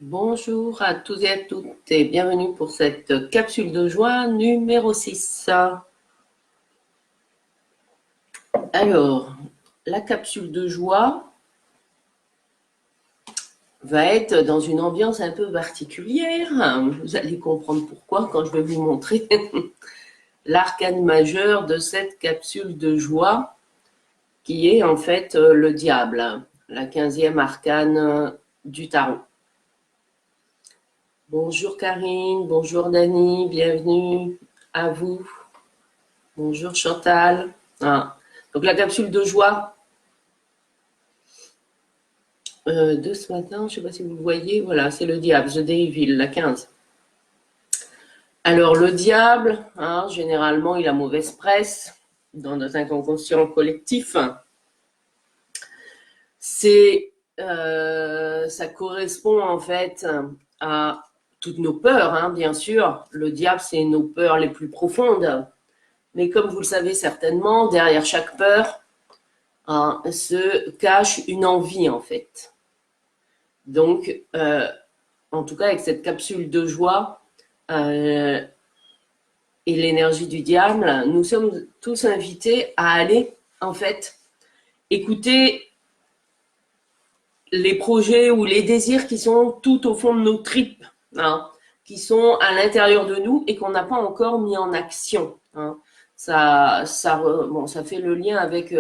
Bonjour à tous et à toutes et bienvenue pour cette capsule de joie numéro 6. Alors, la capsule de joie va être dans une ambiance un peu particulière. Vous allez comprendre pourquoi quand je vais vous montrer l'arcane majeur de cette capsule de joie qui est en fait le diable, la 15e arcane du tarot. Bonjour Karine, bonjour Dani, bienvenue à vous. Bonjour Chantal. Donc la capsule de joie de ce matin, je ne sais pas si vous le voyez, voilà, c'est le diable, The Devil, la 15. Alors le diable, généralement, il a mauvaise presse dans notre inconscient collectif. Ça correspond en fait à toutes nos peurs, bien sûr. Le diable, c'est nos peurs les plus profondes. Mais comme vous le savez certainement, derrière chaque peur, se cache une envie en fait. Donc, en tout cas, avec cette capsule de joie et l'énergie du diable, nous sommes tous invités à aller en fait écouter les projets ou les désirs qui sont tout au fond de nos tripes, qui sont à l'intérieur de nous et qu'on n'a pas encore mis en action. Ça fait le lien avec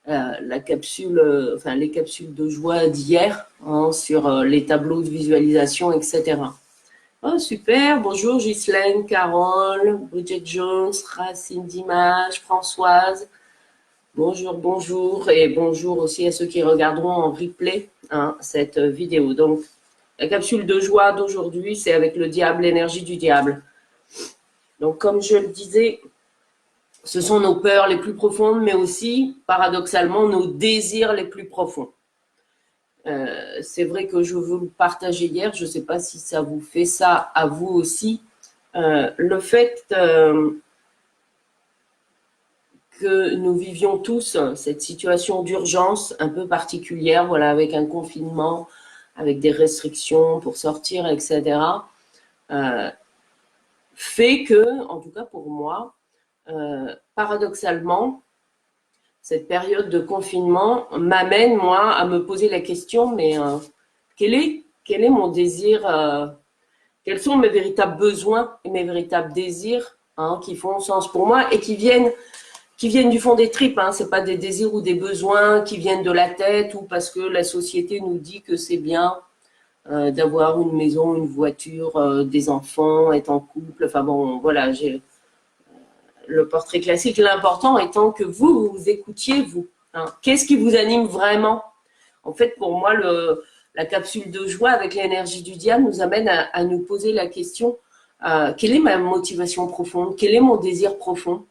la capsule, les capsules de joie d'hier sur les tableaux de visualisation, etc. Oh, super, bonjour Ghislaine, Carole, Bridget Jones, Racine d'Images, Françoise. Bonjour, bonjour, et bonjour aussi à ceux qui regarderont en replay cette vidéo. Donc, la capsule de joie d'aujourd'hui, c'est avec le diable, l'énergie du diable. Donc, comme je le disais, ce sont nos peurs les plus profondes, mais aussi, paradoxalement, nos désirs les plus profonds. C'est vrai que je vous le partageais hier, je ne sais pas si ça vous fait ça à vous aussi. Le fait que nous vivions tous cette situation d'urgence un peu particulière, voilà, avec un confinement, avec des restrictions pour sortir, etc., fait que, en tout cas pour moi, paradoxalement, cette période de confinement m'amène, moi, à me poser la question, mais quel est mon désir, quels sont mes véritables besoins et mes véritables désirs qui font sens pour moi et qui viennent du fond des tripes. C'est pas des désirs ou des besoins qui viennent de la tête ou parce que la société nous dit que c'est bien d'avoir une maison, une voiture, des enfants, être en couple. Enfin bon, voilà, j'ai le portrait classique. L'important étant que vous écoutiez, vous. Qu'est-ce qui vous anime vraiment? En fait, pour moi, la capsule de joie avec l'énergie du diable nous amène à nous poser la question, quelle est ma motivation profonde? Quel est mon désir profond?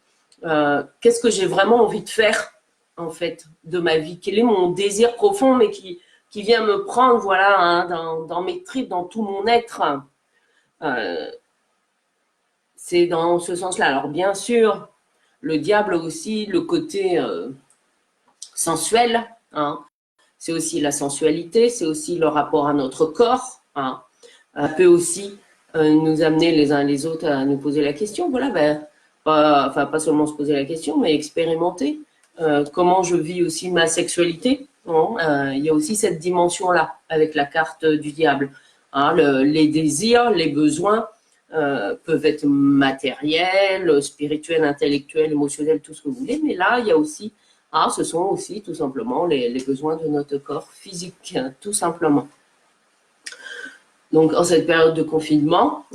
Qu'est-ce que j'ai vraiment envie de faire, en fait, de ma vie? Quel est mon désir profond, mais qui vient me prendre, voilà, dans mes tripes, dans tout mon être? C'est dans ce sens-là. Alors, bien sûr, le diable aussi, le côté sensuel, c'est aussi la sensualité, c'est aussi le rapport à notre corps, peut aussi nous amener les uns les autres à nous poser la question, voilà, pas seulement se poser la question, mais expérimenter comment je vis aussi ma sexualité. Il y a aussi cette dimension-là avec la carte du diable. Les désirs, les besoins peuvent être matériels, spirituels, intellectuels, émotionnels, tout ce que vous voulez, mais là, il y a aussi, ce sont aussi tout simplement les besoins de notre corps physique, tout simplement. Donc, en cette période de confinement,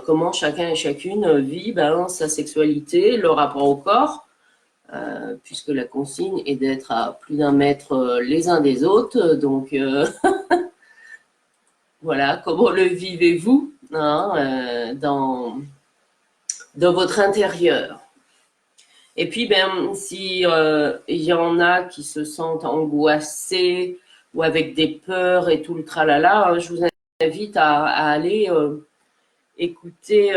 comment chacun et chacune vit sa sexualité, le rapport au corps, puisque la consigne est d'être à plus d'un mètre les uns des autres. Donc, voilà, comment le vivez-vous dans votre intérieur? Et puis, si il y en a qui se sentent angoissés ou avec des peurs et tout le tralala, je vous invite à aller écouter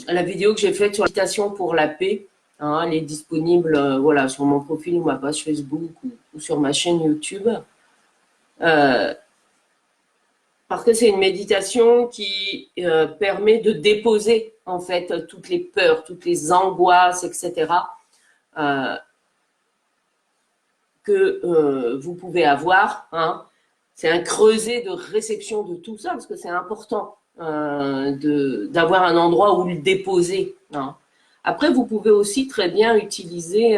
la vidéo que j'ai faite sur l'invitation pour la paix. Elle est disponible voilà, sur mon profil ou ma page Facebook ou sur ma chaîne YouTube. parce que c'est une méditation qui permet de déposer en fait toutes les peurs, toutes les angoisses, etc. Que vous pouvez avoir. Hein. C'est un creuset de réception de tout ça, parce que c'est important d'avoir un endroit où le déposer. Hein. Après, vous pouvez aussi très bien utiliser...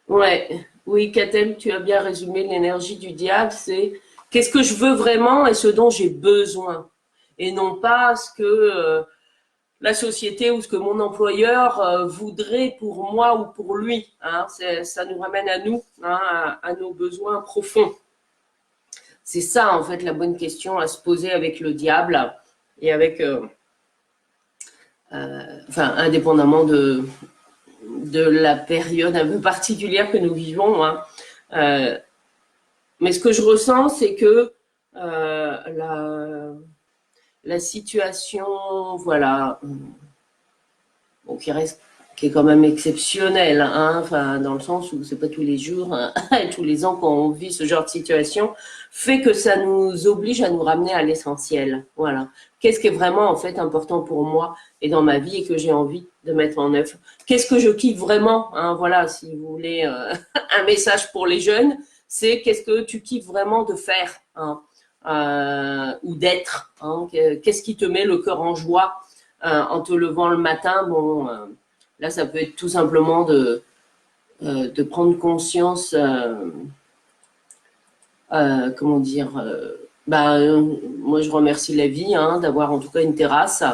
Ouais, oui, Catel, tu as bien résumé l'énergie du diable, c'est qu'est-ce que je veux vraiment et ce dont j'ai besoin, et non pas ce que la société ou ce que mon employeur voudrait pour moi ou pour lui. Hein. Ça nous ramène à nous, hein, à nos besoins profonds. C'est ça, en fait, la bonne question à se poser avec le diable et avec, enfin, indépendamment de la période un peu particulière que nous vivons. Hein. Mais ce que je ressens, c'est que la situation, voilà, bon, qui est quand même exceptionnelle, hein, enfin, dans le sens où c'est pas tous les jours, hein, tous les ans qu'on vit ce genre de situation, fait que ça nous oblige à nous ramener à l'essentiel. Voilà. Qu'est-ce qui est vraiment en fait important pour moi et dans ma vie et que j'ai envie de mettre en œuvre. Qu'est-ce que je kiffe vraiment, hein, voilà, si vous voulez un message pour les jeunes, c'est qu'est-ce que tu kiffes vraiment de faire, hein, ou d'être, hein, qu'est-ce qui te met le cœur en joie en te levant le matin. Bon, là, ça peut être tout simplement de prendre conscience, comment dire, moi je remercie la vie hein, d'avoir en tout cas une terrasse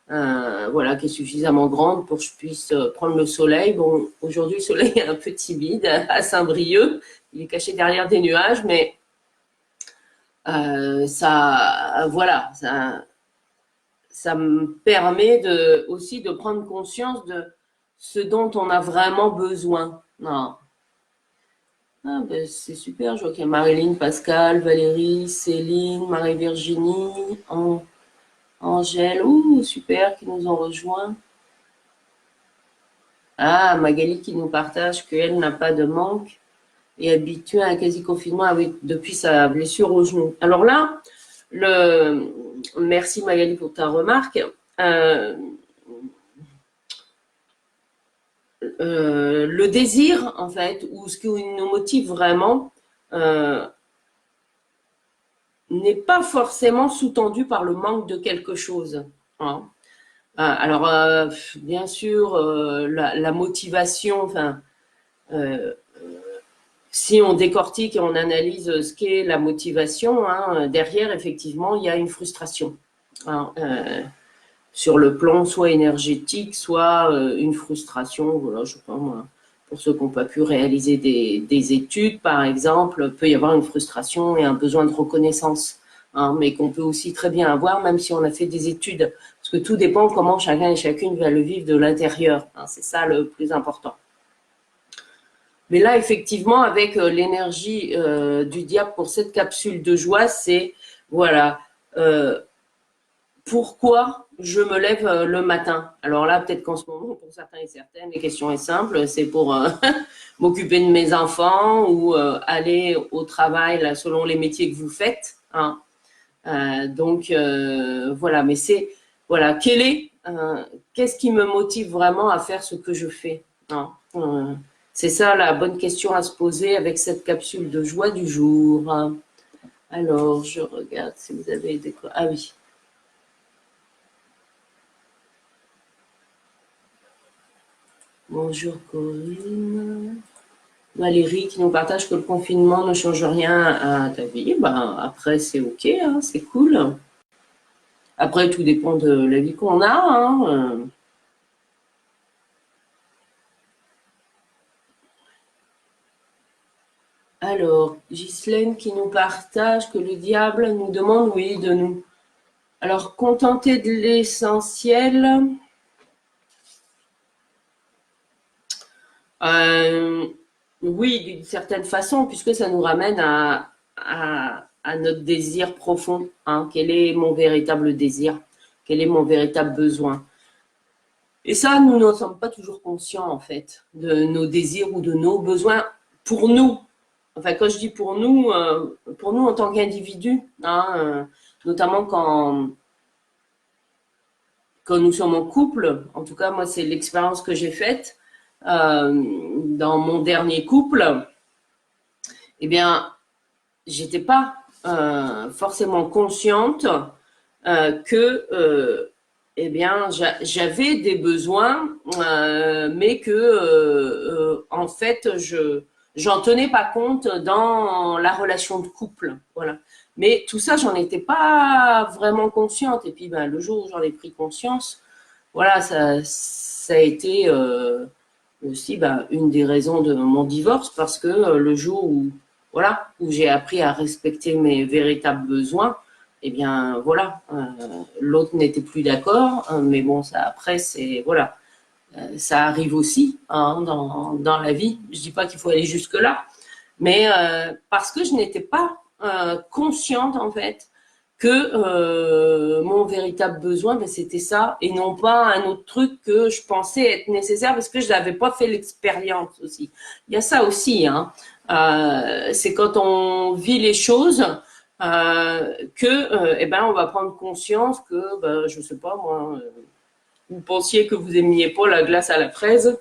voilà, qui est suffisamment grande pour que je puisse prendre le soleil. Bon, aujourd'hui, le soleil est un peu timide à Saint-Brieuc, il est caché derrière des nuages, mais ça, voilà, ça me permet aussi de prendre conscience de ce dont on a vraiment besoin. Non. Ah, ben, c'est super, je vois qu'il y a Marilyn, Pascal, Valérie, Céline, Marie-Virginie, Angèle, ouh, super, qui nous ont rejoints. Ah, Magali qui nous partage qu'elle n'a pas de manque et habituée à un quasi-confinement depuis sa blessure au genou. Alors là, merci Magali pour ta remarque. Le désir, en fait, ou ce qui nous motive vraiment, n'est pas forcément sous-tendu par le manque de quelque chose. Hein. Alors, bien sûr, la motivation, enfin, si on décortique et on analyse ce qu'est la motivation, hein, derrière, effectivement, il y a une frustration. Hein, sur le plan soit énergétique, soit une frustration, voilà, je crois, moi, pour ceux qui n'ont pas pu réaliser des études, par exemple, peut y avoir une frustration et un besoin de reconnaissance, hein, mais qu'on peut aussi très bien avoir, même si on a fait des études, parce que tout dépend comment chacun et chacune va le vivre de l'intérieur, hein, c'est ça le plus important. Mais là, effectivement, avec l'énergie du diable pour cette capsule de joie, c'est, voilà, pourquoi je me lève le matin? Alors là, peut-être qu'en ce moment, pour certains et certaines, la question est simple, c'est pour m'occuper de mes enfants ou aller au travail là, selon les métiers que vous faites. Hein. Donc, voilà, mais c'est, voilà, qu'est-ce qui me motive vraiment à faire ce que je fais? Hein. C'est ça la bonne question à se poser avec cette capsule de joie du jour. Hein. Alors, je regarde si vous avez des... Ah oui. Bonjour Corinne. Valérie qui nous partage que le confinement ne change rien à ta vie. Ben, après, c'est ok, hein, c'est cool. Après, tout dépend de la vie qu'on a. Hein. Alors, Ghislaine qui nous partage que le diable nous demande, oui, de nous. Alors, contenter de l'essentiel. Oui, d'une certaine façon, puisque ça nous ramène à notre désir profond. Hein. Quel est mon véritable désir? Quel est mon véritable besoin? Et ça, nous n'en sommes pas toujours conscients, en fait, de nos désirs ou de nos besoins pour nous. enfin quand je dis pour nous en tant qu'individu, hein, notamment quand nous sommes en couple, en tout cas moi c'est l'expérience que j'ai faite dans mon dernier couple, eh bien j'étais pas forcément consciente que eh bien j'avais des besoins, mais que en fait j'en tenais pas compte dans la relation de couple, voilà. Mais tout ça, j'en étais pas vraiment consciente. Et puis, ben, le jour où j'en ai pris conscience, voilà, ça a été aussi ben, une des raisons de mon divorce, parce que le jour où, voilà, où j'ai appris à respecter mes véritables besoins, eh bien, voilà, l'autre n'était plus d'accord, mais bon, ça après, c'est, voilà, ça arrive aussi hein, dans la vie. Je dis pas qu'il faut aller jusque-là, mais parce que je n'étais pas consciente en fait que mon véritable besoin, ben, c'était ça et non pas un autre truc que je pensais être nécessaire parce que je n'avais pas fait l'expérience aussi. Il y a ça aussi, hein. C'est quand on vit les choses que eh ben on va prendre conscience que ben, je sais pas moi, vous pensiez que vous aimiez pas la glace à la fraise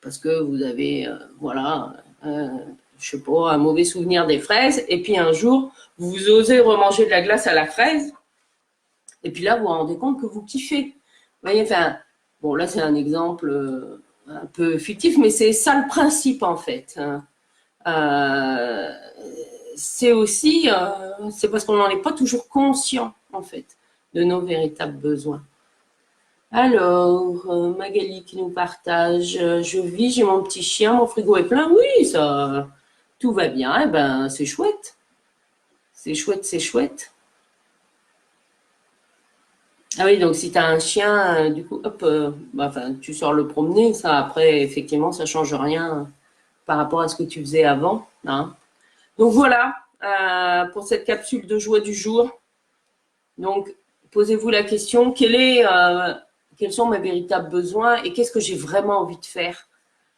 parce que vous avez voilà je sais pas, un mauvais souvenir des fraises, et puis un jour, vous osez remanger de la glace à la fraise, et puis là, vous vous rendez compte que vous kiffez. Vous voyez, enfin, bon, là, c'est un exemple un peu fictif, mais c'est ça le principe, en fait. C'est aussi, c'est parce qu'on n'en est pas toujours conscient, en fait, de nos véritables besoins. Alors, Magali qui nous partage, je vis, j'ai mon petit chien, mon frigo est plein. Oui, ça, tout va bien. Eh ben, c'est chouette. C'est chouette, c'est chouette. Ah oui, donc si tu as un chien, du coup, hop, bah, enfin, tu sors le promener. Ça, après, effectivement, ça change rien par rapport à ce que tu faisais avant. Hein. Donc voilà, pour cette capsule de joie du jour. Donc, posez-vous la question, quels sont mes véritables besoins et qu'est-ce que j'ai vraiment envie de faire?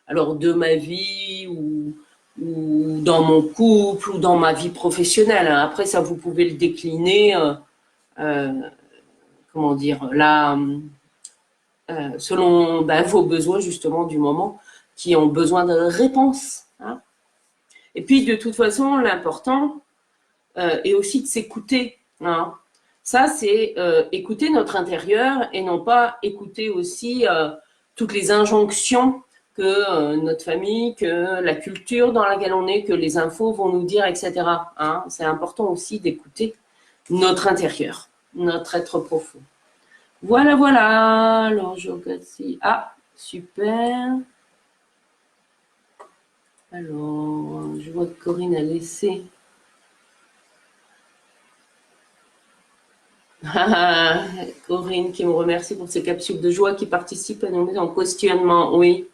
Alors, de ma vie ou dans mon couple ou dans ma vie professionnelle. Hein. Après, ça, vous pouvez le décliner, comment dire, là, selon ben, vos besoins, justement, du moment, qui ont besoin de réponses. Hein. Et puis, de toute façon, l'important est aussi de s'écouter. Hein. Ça, c'est écouter notre intérieur et non pas écouter aussi toutes les injonctions que notre famille, que la culture dans laquelle on est, que les infos vont nous dire, etc. Hein. C'est important aussi d'écouter notre intérieur, notre être profond. Voilà, voilà. Alors, je regarde si... Ah, super. Alors, je vois que Corinne a laissé... Corinne qui me remercie pour ces capsules de joie qui participent à nous mettre en questionnement. Oui.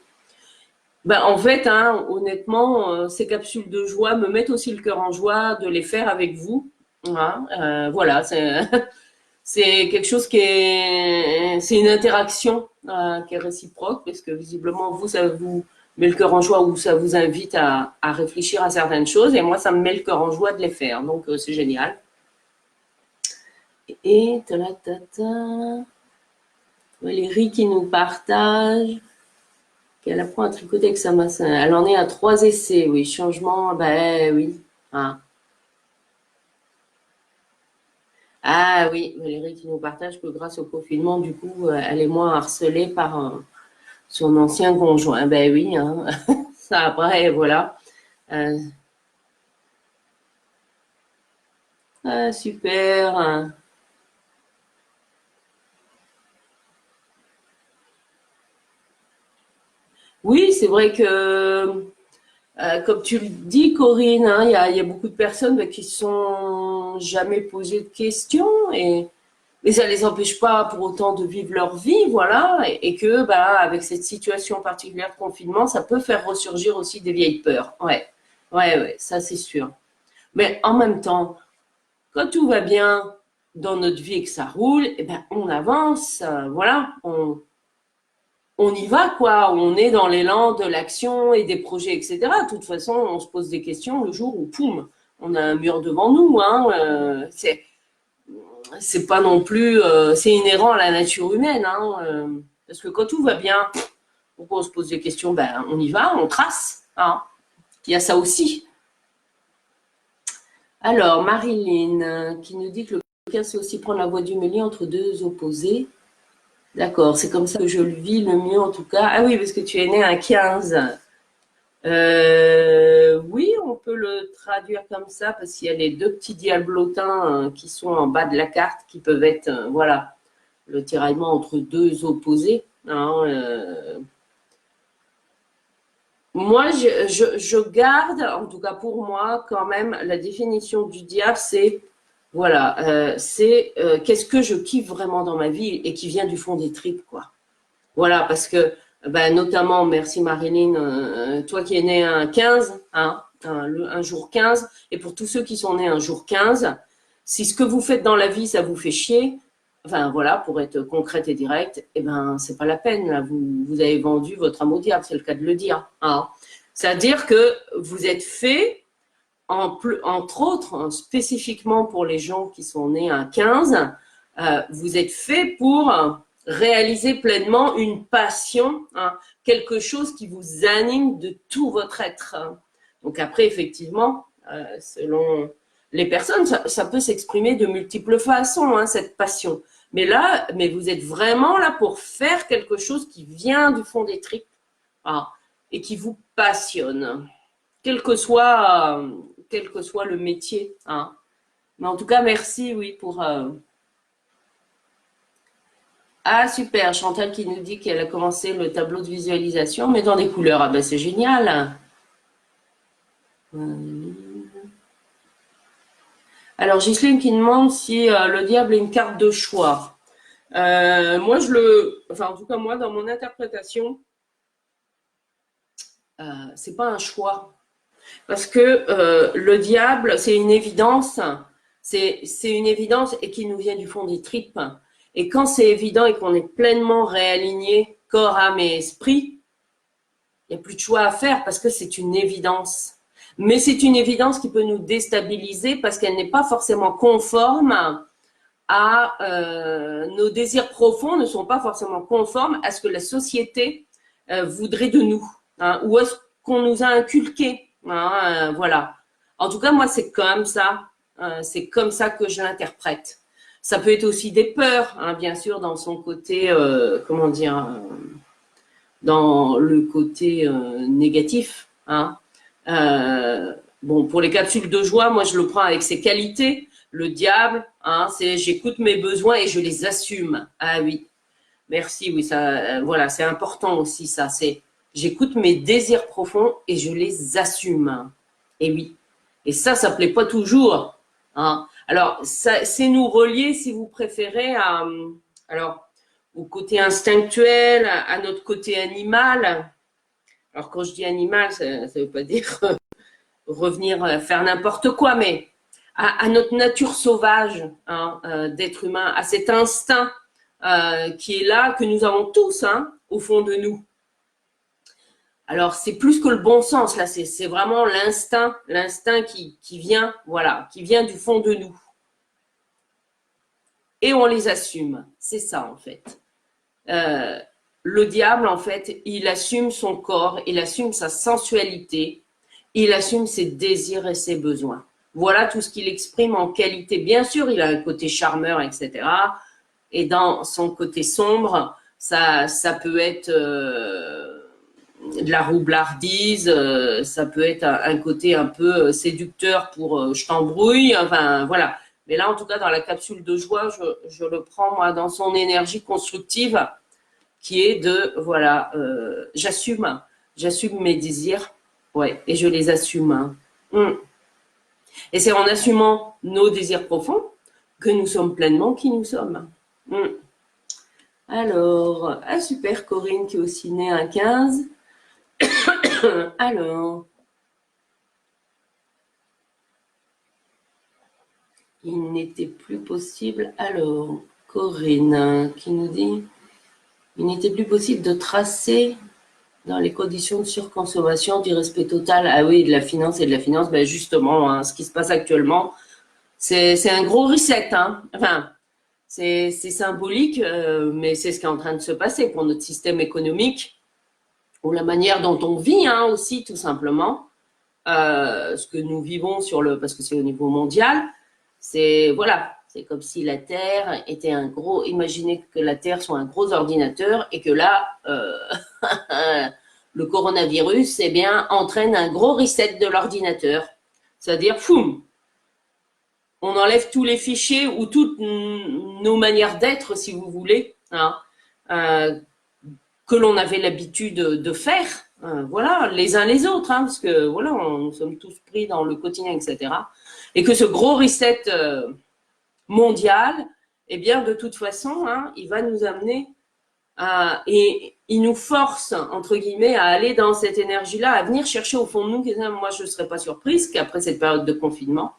Ben, en fait, hein, honnêtement, ces capsules de joie me mettent aussi le cœur en joie de les faire avec vous. Hein, voilà, c'est quelque chose c'est une interaction qui est réciproque parce que visiblement vous, ça vous met le cœur en joie ou ça vous invite à réfléchir à certaines choses et moi, ça me met le cœur en joie de les faire. Donc, c'est génial. Et Valérie qui nous partage qu'elle apprend à tricoter avec sa masse. Elle en est à 3 essais, oui. Changement, ben oui. Ah. Ah oui, Valérie qui nous partage que grâce au confinement, du coup, elle est moins harcelée par son ancien conjoint. Ben oui, hein. Ça après, voilà. Euh, ah, super. Oui, c'est vrai que comme tu le dis, Corinne, hein, il y a beaucoup de personnes bah, qui ne se sont jamais posé de questions mais ça ne les empêche pas pour autant de vivre leur vie, voilà, et que bah, avec cette situation particulière de confinement, ça peut faire ressurgir aussi des vieilles peurs. Ouais, ouais, ouais, ça c'est sûr. Mais en même temps, quand tout va bien dans notre vie et que ça roule, eh ben, on avance, voilà, on y va, quoi. On est dans l'élan de l'action et des projets, etc. De toute façon, on se pose des questions le jour où, poum, on a un mur devant nous. Hein, c'est pas non plus, c'est inhérent à la nature humaine. Parce que quand tout va bien, pourquoi on se pose des questions? Ben, on y va, on trace. Hein. Il y a ça aussi. Alors, Marilyn, qui nous dit que le 15, c'est aussi prendre la voie du milieu entre deux opposés. D'accord, c'est comme ça que je le vis le mieux en tout cas. Ah oui, parce que tu es né un 15. Oui, on peut le traduire comme ça parce qu'il y a les deux petits diablotins qui sont en bas de la carte qui peuvent être, voilà, le tiraillement entre deux opposés. Hein, moi, je garde, en tout cas pour moi, quand même, la définition du diable, c'est, voilà, qu'est-ce que je kiffe vraiment dans ma vie et qui vient du fond des tripes, quoi. Voilà, parce que, ben, notamment, merci Marilyn, toi qui es né un 15, hein, un jour 15, et pour tous ceux qui sont nés un jour 15, si ce que vous faites dans la vie, ça vous fait chier, enfin voilà, pour être concrète et directe, eh ben, c'est pas la peine, là, vous avez vendu votre âme au diable, c'est le cas de le dire. Hein. C'est-à-dire que vous êtes fait, entre autres, hein, spécifiquement pour les gens qui sont nés un 15, vous êtes fait pour réaliser pleinement une passion, hein, quelque chose qui vous anime de tout votre être. Hein. Donc après, effectivement, selon les personnes, ça peut s'exprimer de multiples façons, hein, cette passion. Mais là, vous êtes vraiment là pour faire quelque chose qui vient du fond des tripes, hein, et qui vous passionne, quel que soit le métier. Hein. Mais en tout cas, merci, oui, pour... Ah, super, Chantal qui nous dit qu'elle a commencé le tableau de visualisation, mais dans des couleurs. Ah ben, c'est génial. Alors, Ghislaine qui demande si le diable est une carte de choix. Moi, enfin, en tout cas, moi, dans mon interprétation, c'est pas un choix. Parce que le diable, c'est une évidence. C'est une évidence et qui nous vient du fond des tripes. Et quand c'est évident et qu'on est pleinement réaligné, corps, âme et esprit, il n'y a plus de choix à faire parce que c'est une évidence. Mais c'est une évidence qui peut nous déstabiliser parce qu'elle n'est pas forcément conforme à nos désirs profonds, ne sont pas forcément conformes à ce que la société voudrait de nous, hein, ou à ce qu'on nous a inculqué. Hein, voilà. En tout cas, moi, c'est comme ça. C'est comme ça que je l'interprète. Ça peut être aussi des peurs, hein, bien sûr, dans son côté, comment dire, dans le côté négatif. Hein. Bon, pour les capsules de joie, moi, je le prends avec ses qualités. Le diable, hein, c'est j'écoute mes besoins et je les assume. Ah oui, merci, oui, ça, voilà, c'est important aussi, ça. C'est j'écoute mes désirs profonds et je les assume. Et oui. Et ça plaît pas toujours. Hein. Alors, c'est nous relier, si vous préférez, alors, au côté instinctuel, à notre côté animal. Alors, quand je dis animal, ça ne veut pas dire revenir faire n'importe quoi, mais à notre nature sauvage, hein, d'être humain, à cet instinct qui est là, que nous avons tous, hein, au fond de nous. Alors, c'est plus que le bon sens, là, c'est vraiment l'instinct qui vient, voilà, qui vient du fond de nous. Et on les assume, c'est ça, en fait. Le diable, en fait, il assume son corps, il assume sa sensualité, il assume ses désirs et ses besoins. Voilà tout ce qu'il exprime en qualité. Bien sûr, il a un côté charmeur, etc. Et dans son côté sombre, ça peut être de la roublardise, ça peut être un côté un peu séducteur pour je t'embrouille, enfin voilà. Mais là, en tout cas, dans la capsule de joie, je le prends, moi, dans son énergie constructive, qui est de, voilà, j'assume mes désirs, ouais, et je les assume. Hein. Et c'est en assumant nos désirs profonds que nous sommes pleinement qui nous sommes. Alors, ah super, Corinne qui est aussi née un 15. Alors, il n'était plus possible. Alors, Corinne qui nous dit Il n'était plus possible de tracer dans les conditions de surconsommation du respect total. Ah oui, de la finance et de la finance, ben justement, hein, ce qui se passe actuellement, c'est un gros reset. Hein. Enfin, c'est symbolique, mais c'est ce qui est en train de se passer pour notre système économique ou la manière dont on vit hein, aussi, tout simplement. Ce que nous vivons sur le, parce que c'est au niveau mondial, c'est voilà, c'est comme si la Terre était un gros. Imaginez que la Terre soit un gros ordinateur et que là, le coronavirus, eh bien, entraîne un gros reset de l'ordinateur. C'est-à-dire, foum, on enlève tous les fichiers ou toutes nos manières d'être, si vous voulez, hein, que l'on avait l'habitude de faire, voilà, les uns les autres, hein, parce que voilà, nous sommes tous pris dans le quotidien, etc. Et que ce gros reset mondial, eh bien, de toute façon, hein, il va nous amener et il nous force, entre guillemets, à aller dans cette énergie-là, à venir chercher au fond de nous. Moi, je ne serais pas surprise qu'après cette période de confinement,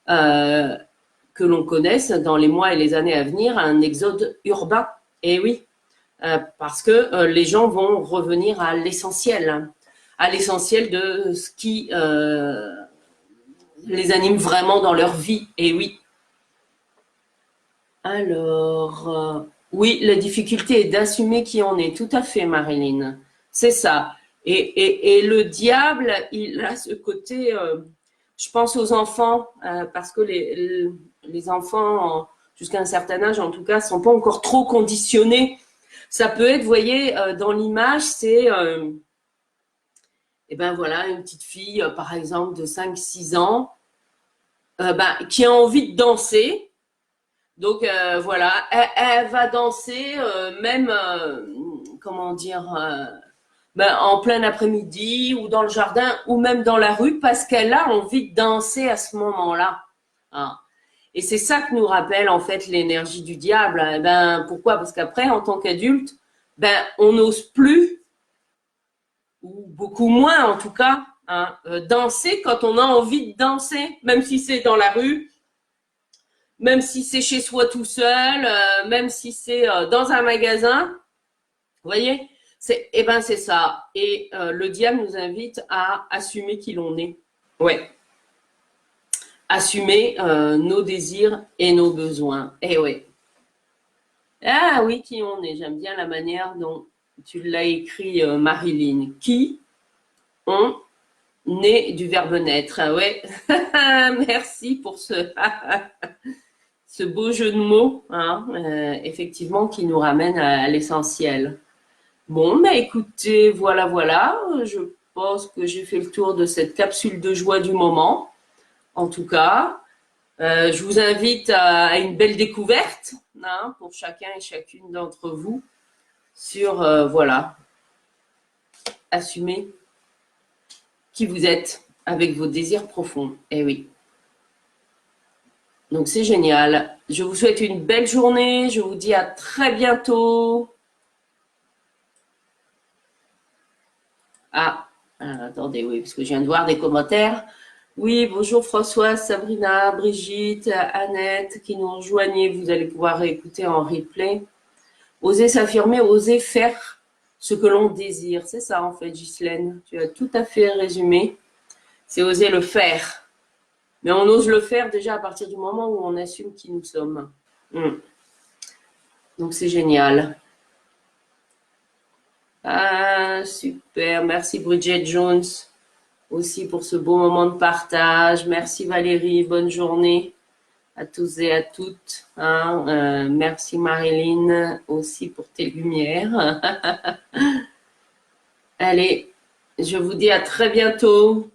que l'on connaisse dans les mois et les années à venir un exode urbain. Et oui, parce que les gens vont revenir à l'essentiel de ce qui les anime vraiment dans leur vie. Et oui. Alors, oui, la difficulté est d'assumer qui on est. Tout à fait, Marilyn. C'est ça. Et le diable, il a ce côté, je pense aux enfants, parce que les enfants, jusqu'à un certain âge, en tout cas, sont pas encore trop conditionnés. Ça peut être, vous voyez, dans l'image, c'est, eh ben voilà, une petite fille, par exemple, de 5-6 ans, qui a envie de danser. Donc voilà, elle va danser même, comment dire, en plein après-midi ou dans le jardin ou même dans la rue parce qu'elle a envie de danser à ce moment-là. Hein. Et c'est ça que nous rappelle en fait l'énergie du diable. Eh ben pourquoi? Parce qu'après, en tant qu'adulte, on n'ose plus ou beaucoup moins en tout cas hein, danser quand on a envie de danser, même si c'est dans la rue. Même si c'est chez soi tout seul, même si c'est dans un magasin, vous voyez, c'est ça. Et le diable nous invite à assumer qui l'on est. Ouais. Assumer nos désirs et nos besoins. Et ouais. Ah oui, qui on est. J'aime bien la manière dont tu l'as écrit, Marilyn. Qui on est du verbe naître. Ah ouais. Merci pour ce. Ce beau jeu de mots, hein, effectivement, qui nous ramène à l'essentiel. Bon, écoutez, voilà, je pense que j'ai fait le tour de cette capsule de joie du moment. En tout cas, je vous invite à une belle découverte hein, pour chacun et chacune d'entre vous sur, voilà, assumer qui vous êtes avec vos désirs profonds. Eh oui. Donc, c'est génial. Je vous souhaite une belle journée. Je vous dis à très bientôt. Attendez, oui, parce que je viens de voir des commentaires. Oui, bonjour Françoise, Sabrina, Brigitte, Annette qui nous rejoignent. Vous allez pouvoir écouter en replay. Oser s'affirmer, oser faire ce que l'on désire. C'est ça, en fait, Ghislaine. Tu as tout à fait résumé. C'est oser le faire. Mais on ose le faire déjà à partir du moment où on assume qui nous sommes. Donc, c'est génial. Ah, super. Merci Bridget Jones aussi pour ce beau moment de partage. Merci Valérie. Bonne journée à tous et à toutes. Hein. Merci Marilyn aussi pour tes lumières. Allez, je vous dis à très bientôt.